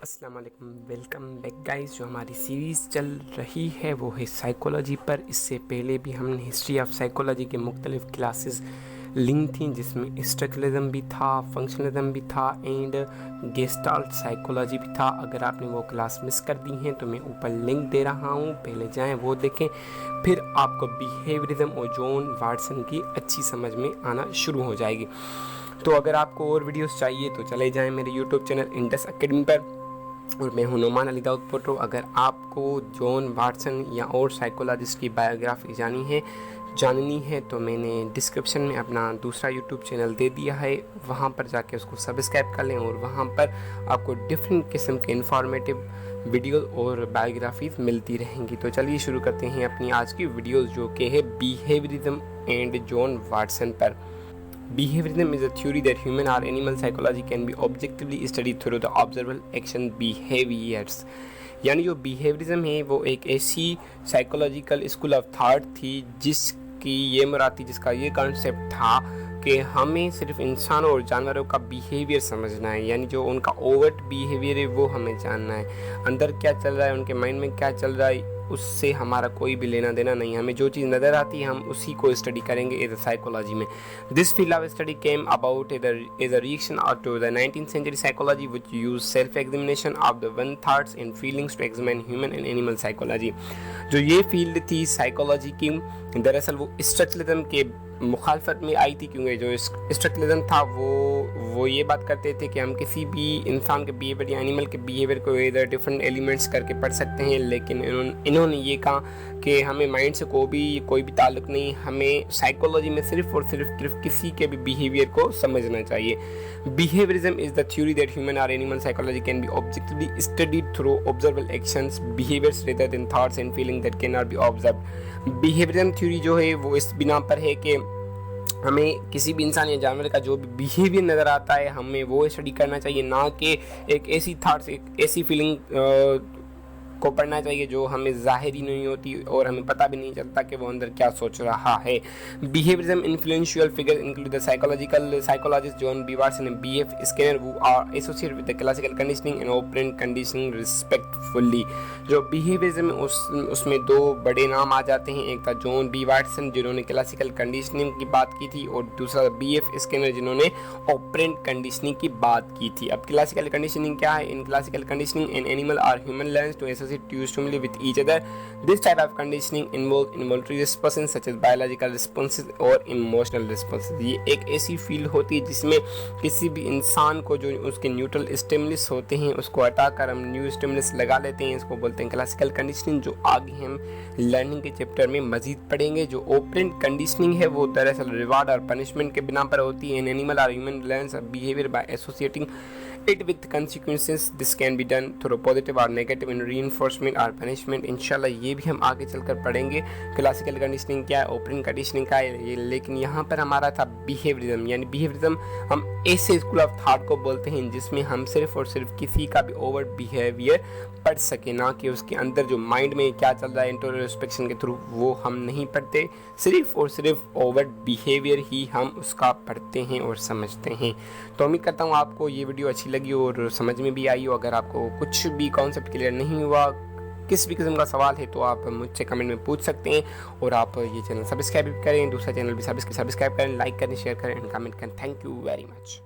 अस्सलाम वालेकुम, welcome back guys. जो हमारी सीरीज़ चल रही है वो है साइकोलॉजी पर। इससे पहले भी हमने हिस्ट्री ऑफ साइकोलॉजी के मुख्तलिफ क्लासेस लिंक थी, जिसमें स्ट्रक्चरलिज्म भी था, फंक्शनलिज्म भी था एंड गेस्टाल्ट साइकोलॉजी भी था। अगर आपने वो क्लास मिस कर दी हैं तो मैं ऊपर लिंक दे रहा हूँ, पहले जाएँ वो देखें, फिर आपको बिहेवियरिज्म और जॉन वाटसन की अच्छी समझ में आना शुरू हो जाएगी। तो अगर आपको और वीडियोस चाहिए तो चले जाएं मेरे यूट्यूब चैनल इंडस एकेडमी पर, और मैं हूं नुमान अली दाऊद पोट्रो। अगर आपको जॉन वाटसन या और साइकोलॉजिस्ट की बायोग्राफी जाननी है तो मैंने डिस्क्रिप्शन में अपना दूसरा यूट्यूब चैनल दे दिया है, वहां पर जाके उसको सब्सक्राइब कर लें और वहां पर आपको डिफरेंट किस्म के इंफॉर्मेटिव वीडियो और बायोग्राफीज मिलती रहेंगी। तो चलिए शुरू करते हैं अपनी आज की वीडियोस, जो कि है बिहेवियरिज्म एंड जॉन वाटसन पर। Behaviorism is a theory that human or animal psychology can be objectively studied through the observable action behaviors। यानी जो बिहेवियरिज्म है वो एक ऐसी साइकोलॉजिकल स्कूल ऑफ थॉट थी जिसकी ये मुराद थी, जिसका ये कॉन्सेप्ट था कि हमें सिर्फ इंसानों और जानवरों का बिहेवियर समझना है, यानी जो उनका ओवर्ट बिहेवियर है वो हमें जानना है। अंदर क्या चल रहा है, उनके माइंड में क्या चल रहा है, उससे हमारा कोई भी लेना देना नहीं। हमें जो चीज़ नज़र आती है हम उसी को स्टडी करेंगे एज अ साइकोलॉजी में। This field of study came about as a reaction to the 19th century psychology which used self examination of the one thoughts and feelings to examine human and animal psychology। जो ये field थी psychology की, दरअसल वो structuralism के मुखालफत में आई थी, क्योंकि जो स्ट्रक्चरलिज्म था वो ये बात करते थे कि हम किसी भी इंसान के बिहेवियर या एनिमल के बिहेवियर को इधर डिफरेंट एलिमेंट्स करके पढ़ सकते हैं, लेकिन इन्होंने ये कहा कि हमें माइंड से कोई भी ताल्लुक नहीं, हमें साइकोलॉजी में सिर्फ और सिर्फ किसी के भी बिहेवियर को समझना चाहिए। Behaviourism is the theory that human और animal psychology can be objectively studied through observable actions behaviours rather than thoughts and feeling that can not be observed. Behaviourism theory जो है वो इस बिना पर है कि हमें किसी भी इंसान या जानवर का जो भी बिहेवियर नज़र आता है हमें वो स्टडी करना चाहिए, ना कि एक ऐसी थॉट्स, एक ऐसी फीलिंग को पढ़ना चाहिए जो हमें ज़ाहिरी नहीं होती और हमें पता भी नहीं चलता कि वो अंदर क्या सोच रहा है। Behaviourism influential figure include the psychologist John B Watson and B.F. Skinner who are associated with the classical conditioning and operant conditioning respectfully. जो बिहेवियरिज्म उसमें दो बड़े नाम आ जाते हैं, एक था जॉन बी वाटसन जिन्होंने क्लासिकल कंडीशनिंग की बात की थी, और दूसरा B.F. स्किनर जिन्होंने ऑपरेंट कंडीशनिंग की बात की थी। अब क्लासिकल कंडीशनिंग क्या है? In classical conditioning an animal और human learns to to stimuli with each other। This type of conditioning involves involuntary responses such as biological responses और emotional responses। ये एक ऐसी फील्ड होती है जिसमें किसी भी इंसान को जो उसके न्यूट्रल स्टिमुलस होते हैं उसको हटाकर हम न्यू स्टिमुलस लगा लेते हैं, इसको बोलते हैं क्लासिकल कंडीशनिंग, जो आगे हम लर्निंग के चैप्टर में मजीद पढ़ेंगे। जो ऑपरेंट कंडीशनिंग है वो दरअसल रिवार्ड और पनिशमेंट के बिना पर होती है। इन एनिमल और human learns behaviour by associating it with consequences। This can be done through positive or negative in reinforcement or punishment। इंशाल्लाह ये भी हम आगे चलकर पढ़ेंगे क्लासिकल कंडीशनिंग क्या है, ओपन कंडीशनिंग क्या है ये। लेकिन यहाँ पर हमारा था बिहेवियरिज्म, यानी बिहेवियरिज्म हम ऐसे स्कूल ऑफ थॉट को बोलते हैं जिसमें हम सिर्फ और सिर्फ किसी का भी ओवर बिहेवियर पढ़ सके, ना कि उसके अंदर जो माइंड में क्या चल रहा है इंट्रोस्पेक्शन के थ्रू वो हम नहीं पढ़ते, सिर्फ और सिर्फ ओवर बिहेवियर ही हम उसका पढ़ते हैं और समझते हैं। तो उम्मीद करता हूँ आपको ये वीडियो अच्छी लगी और समझ में भी आई हो। अगर आपको कुछ भी कॉन्सेप्ट क्लियर नहीं हुआ, किस भी किस्म का सवाल है, तो आप मुझसे कमेंट में पूछ सकते हैं, और आप ये चैनल सब्सक्राइब करें, दूसरा चैनल भी सब्सक्राइब करें, लाइक करें, शेयर करें एंड कमेंट करें। Thank you very much.